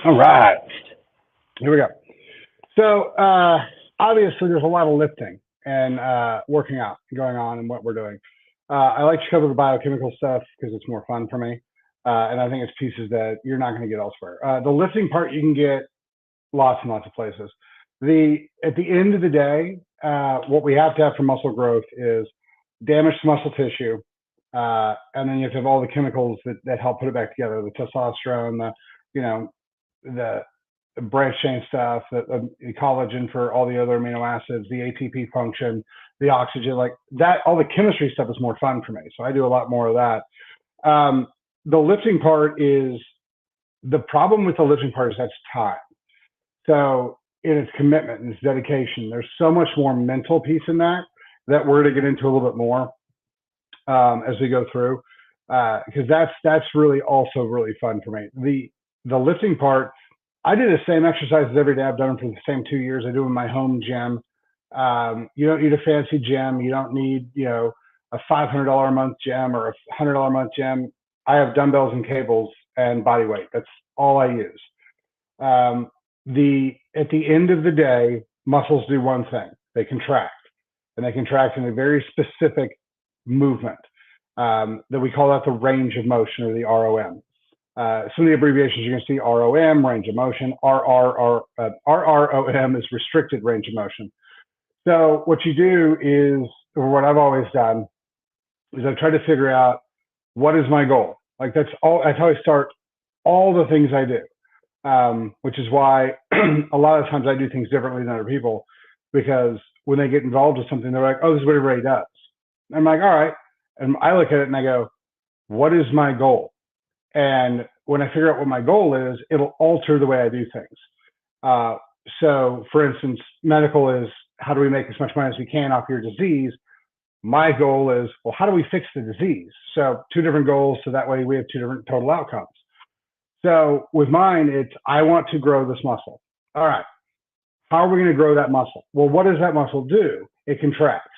All right, here we go. So obviously, there's a lot of lifting and working out going on in what we're doing. I like to cover the biochemical stuff because it's more fun for me, and I think it's pieces that you're not going to get elsewhere. The lifting part you can get lots and lots of places. At the end of the day, what we have to have for muscle growth is damaged muscle tissue, and then you have to have all the chemicals that help put it back together: the testosterone, you know, the branch chain stuff, the collagen for all the other amino acids, the ATP function, the oxygen, like that. All the chemistry stuff is more fun for me, so I do a lot more of that. The lifting part is the problem with the lifting part is that's time. So in its commitment and its dedication, there's so much more mental piece in that we're going to get into a little bit more as we go through, because that's really also really fun for me. The lifting part, I do the same exercises every day. I've done them for the same 2 years. I do them in my home gym. You don't need a fancy gym. You don't need, a $500 a month gym or a $100 a month gym. I have dumbbells and cables and body weight. That's all I use. At the end of the day, muscles do one thing. They contract, and they contract in a very specific movement that we call that the range of motion, or the ROM. Some of the abbreviations you're going to see: ROM, range of motion; RROM is restricted range of motion. So what you do is, or what I've always done, is I try to figure out what is my goal. Like that's how I start all the things I do, which is why a lot of times I do things differently than other people, because when they get involved with something, they're like, "Oh, this is what everybody does." And I'm like, "All right," and I look at it and I go, "What is my goal?" And when I figure out what my goal is, it'll alter the way I do things. So for instance, medical is, how do we make as much money as we can off your disease? My goal is, well, how do we fix the disease? So two different goals, so that way we have two different total outcomes. So with mine, it's, I want to grow this muscle. All right, how are we going to grow that muscle? Well, what does that muscle do? It contracts.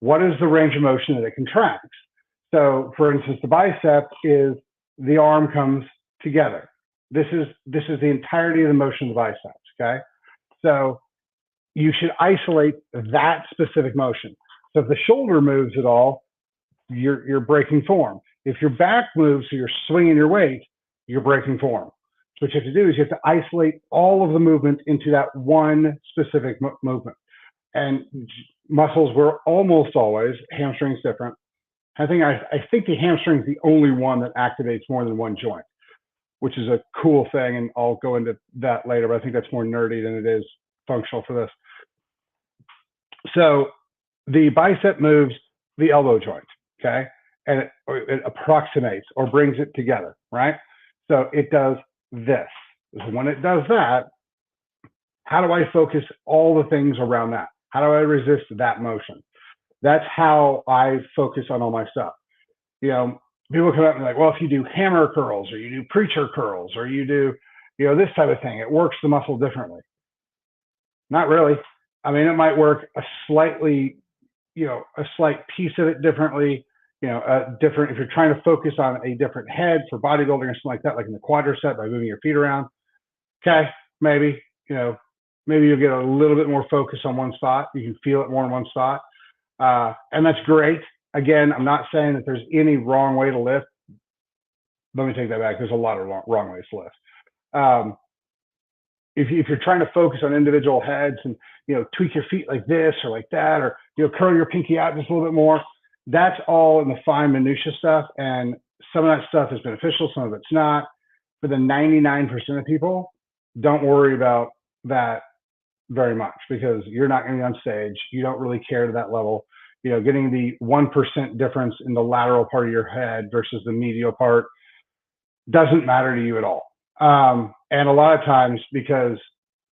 What is the range of motion that it contracts? So for instance, the bicep is, the arm comes together. This is the entirety of the motion of the biceps, okay? So you should isolate that specific motion. So if the shoulder moves at all, you're breaking form. If your back moves, so you're swinging your weight, you're breaking form. So what you have to do is you have to isolate all of the movement into that one specific movement. And muscles were almost always, hamstrings different. I think the hamstring is the only one that activates more than one joint, which is a cool thing, and I'll go into that later, but I think that's more nerdy than it is functional for this. So the bicep moves the elbow joint, okay? And it approximates or brings it together, right? So it does this. So when it does that, how do I focus all the things around that? How do I resist that motion? That's how I focus on all my stuff. People come up and like, well, if you do hammer curls, or you do preacher curls, or you do, this type of thing, it works the muscle differently. Not really. I mean, it might work a slight piece of it differently, different, if you're trying to focus on a different head for bodybuilding or something like that, like in the quadricep by moving your feet around. Okay, maybe, maybe you'll get a little bit more focus on one spot. You can feel it more in one spot. And that's great. Again, I'm not saying that there's any wrong way to lift. Let me take that back. There's a lot of wrong ways to lift. If you're trying to focus on individual heads and, tweak your feet like this or like that, or, curl your pinky out just a little bit more, that's all in the fine minutia stuff. And some of that stuff is beneficial, some of it's not. For the 99% of people, don't worry about that very much, because you're not going to be on stage. You don't really care to that level. Getting the 1% difference in the lateral part of your head versus the medial part doesn't matter to you at all. And a lot of times, because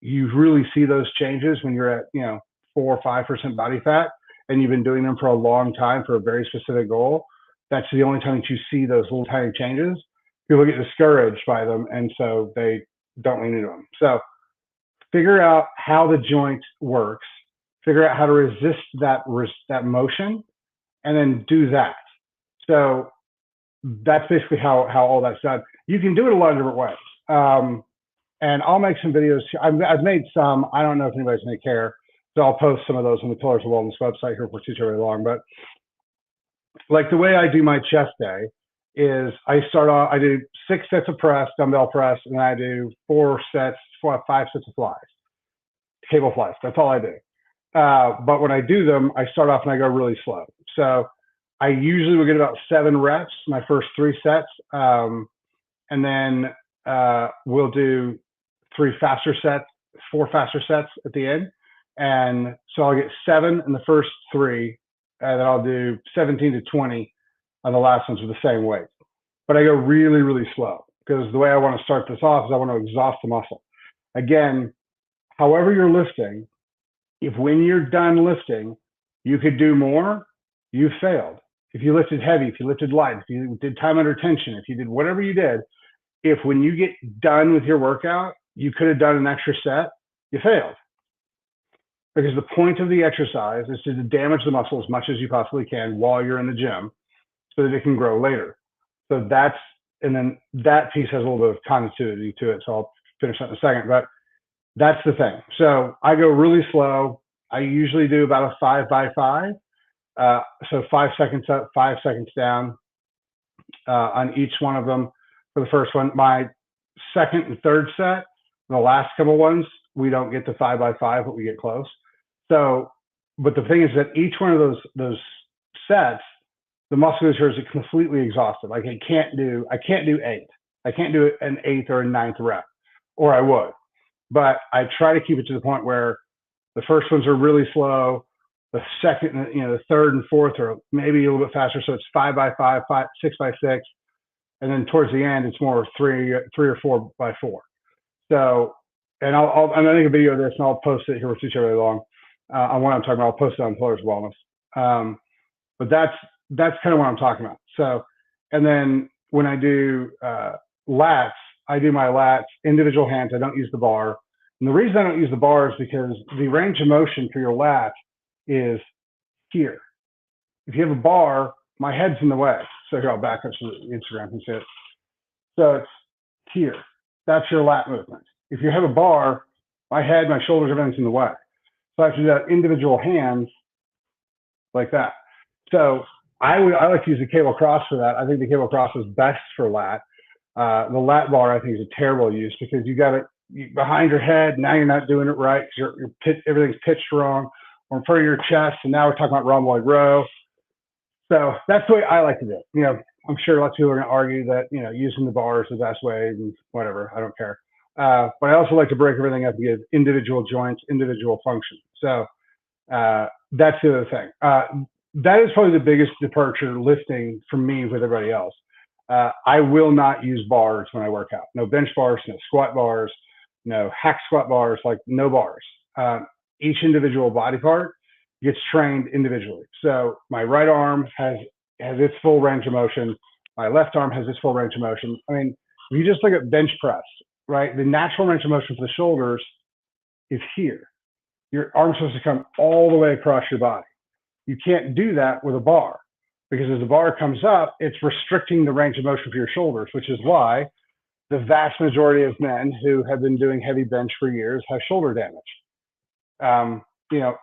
you really see those changes when you're at, 4 or 5% body fat, and you've been doing them for a long time for a very specific goal, that's the only time that you see those little tiny changes. People get discouraged by them, and so they don't lean into them. So figure out how the joint works, figure out how to resist that motion, and then do that. So that's basically how all that's done. You can do it a lot of different ways. And I'll make some videos. I've made some. I don't know if anybody's going to care. So I'll post some of those on the Pillars of Wellness website here for too very long. But like the way I do my chest day is I start off, I do 6 sets of press, dumbbell press, and I do 5 sets of flies, cable flies. That's all I do. But when I do them, I start off and I go really slow. So I usually will get about 7 reps, my first 3 sets. And then we'll do 4 faster sets at the end. And so I'll get 7 in the first 3, and then I'll do 17 to 20 on the last ones with the same weight. But I go really, really slow because the way I want to start this off is I want to exhaust the muscle. Again, however you're lifting, if when you're done lifting, you could do more, you failed. If you lifted heavy, if you lifted light, if you did time under tension, if you did whatever you did, if when you get done with your workout, you could have done an extra set, you failed. Because the point of the exercise is to damage the muscle as much as you possibly can while you're in the gym so that it can grow later. So and then that piece has a little bit of continuity to it. So I'll finish that in a second, but that's the thing. So I go really slow. I usually do about a 5 by 5. So 5 seconds up, 5 seconds down on each one of them for the first one. My second and third set, the last couple ones, we don't get to 5 by 5, but we get close. So, but the thing is that each one of those sets, the musculature is completely exhausted. Like I can't do 8. I can't do an 8th or a 9th rep, or I would. But I try to keep it to the point where the first ones are really slow. The second, the third and fourth are maybe a little bit faster. So it's 5 by 5, 6 by 6. And then towards the end, it's more 3 or 4 by 4. So, and I'm going to make a video of this and I'll post it here with too really long on what I'm talking about. I'll post it on Pillars of Wellness. But that's kind of what I'm talking about. So, and then when I do lats, I do my lats, individual hands. I don't use the bar. And the reason I don't use the bar is because the range of motion for your lats is here. If you have a bar, my head's in the way. So here, I'll back up to Instagram and see it. So it's here. That's your lat movement. If you have a bar, my head, my shoulders, everything's in the way. So I have to do that individual hands like that. So I like to use the cable cross for that. I think the cable cross is best for lat. The lat bar I think is a terrible use because you got it behind your head. Now you're not doing it right because everything's pitched wrong, or in front of your chest. And now we're talking about rhomboid row. So that's the way I like to do it. I'm sure lots of people are going to argue that using the bar is the best way and whatever. I don't care. But I also like to break everything up and give individual joints, individual function. So that's the other thing. That is probably the biggest departure lifting for me with everybody else. I will not use bars when I work out. No bench bars, no squat bars, no hack squat bars, like no bars. Each individual body part gets trained individually. So my right arm has its full range of motion. My left arm has its full range of motion. I mean, if you just look at bench press, right? The natural range of motion for the shoulders is here. Your arm's supposed to come all the way across your body. You can't do that with a bar because as the bar comes up, it's restricting the range of motion for your shoulders, which is why the vast majority of men who have been doing heavy bench for years have shoulder damage.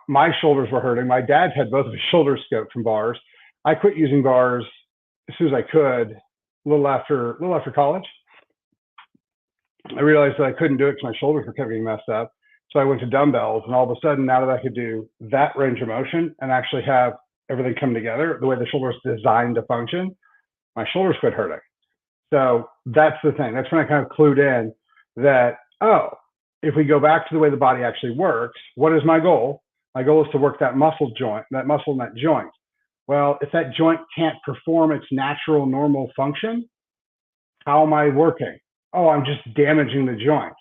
My shoulders were hurting. My dad's had both of his shoulders scoped from bars. I quit using bars as soon as I could, a little after college. I realized that I couldn't do it because my shoulders were kept getting messed up. So I went to dumbbells, and all of a sudden, now that I could do that range of motion and actually have everything come together the way the shoulder is designed to function, my shoulders quit hurting. So that's the thing. That's when I kind of clued in that, if we go back to the way the body actually works, what is my goal? My goal is to work that muscle in that joint. Well, if that joint can't perform its natural, normal function, how am I working? I'm just damaging the joint.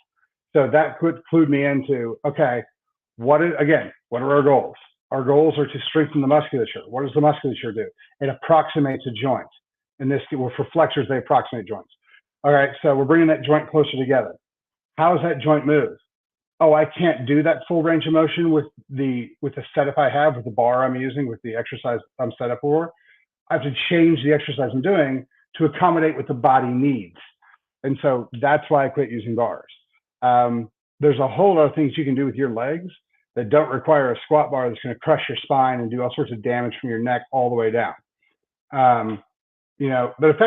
So that clued me into, okay, what are our goals? Our goals are to strengthen the musculature. What does the musculature do? It approximates a joint. In this, for flexors, they approximate joints. All right, so we're bringing that joint closer together. How does that joint move? I can't do that full range of motion with the setup I have, with the bar I'm using, with the exercise I'm set up for. I have to change the exercise I'm doing to accommodate what the body needs. And so that's why I quit using bars. There's a whole lot of things you can do with your legs that don't require a squat bar that's going to crush your spine and do all sorts of damage from your neck all the way down. But if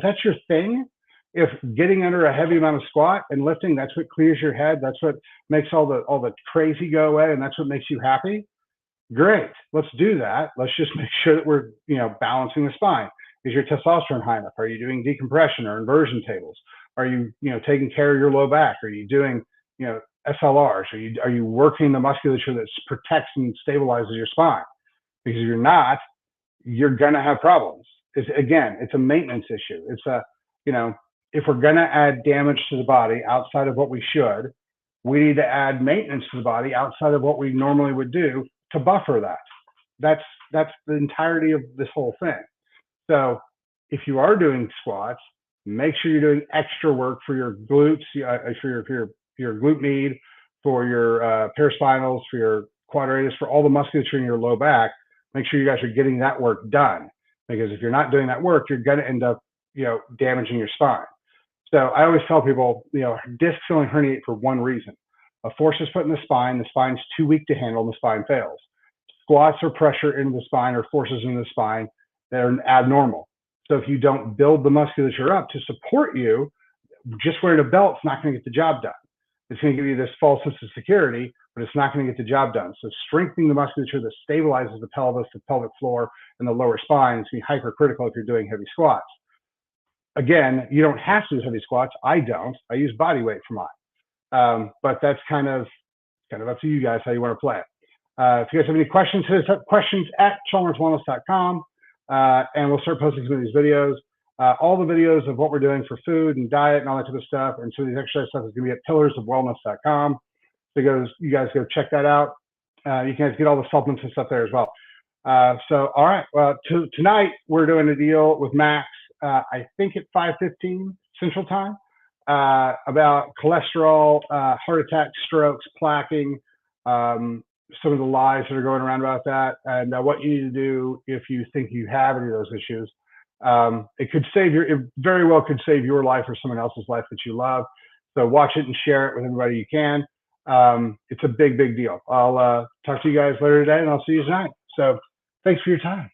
that's your thing, if getting under a heavy amount of squat and lifting, that's what clears your head, that's what makes all the crazy go away, and that's what makes you happy, great. Let's do that. Let's just make sure that we're, balancing the spine. Is your testosterone high enough? Are you doing decompression or inversion tables? Are you, taking care of your low back? Are you doing, SLRs? Are you working the musculature that protects and stabilizes your spine? Because if you're not, you're gonna have problems. It's a maintenance issue. If we're gonna add damage to the body outside of what we should, we need to add maintenance to the body outside of what we normally would do to buffer that. That's the entirety of this whole thing. So if you are doing squats, make sure you're doing extra work for your glutes, for your glute med, for your paraspinals, for your quadratus, for all the musculature in your low back. Make sure you guys are getting that work done, because if you're not doing that work, you're going to end up, damaging your spine. So I always tell people, discs only herniate for one reason. A force is put in the spine's too weak to handle, and the spine fails. Squats or pressure into the spine or forces into the spine that are abnormal. So if you don't build the musculature up to support you, just wearing a belt's not going to get the job done. It's going to give you this false sense of security, but it's not going to get the job done. So strengthening the musculature that stabilizes the pelvis, the pelvic floor, and the lower spine is going to be hypercritical if you're doing heavy squats. Again, you don't have to do heavy squats. I don't. I use body weight for mine. But that's kind of up to you guys how you want to play it. If you guys have any questions, hit us up, questions@chalmerswellness.com, and we'll start posting some of these videos. All the videos of what we're doing for food and diet and all that type of stuff, and some of these exercise stuff is going to be at pillarsofwellness.com. So you guys go check that out. You can get all the supplements and stuff there as well. So, all right. Well, tonight we're doing a deal with Max, I think at 5:15 Central Time, about cholesterol, heart attacks, strokes, plaquing, some of the lies that are going around about that, and what you need to do if you think you have any of those issues. It very well could save your life or someone else's life that you love. So watch it and share it with everybody you can. It's a big, big deal. I'll talk to you guys later today, and I'll see you tonight. So thanks for your time.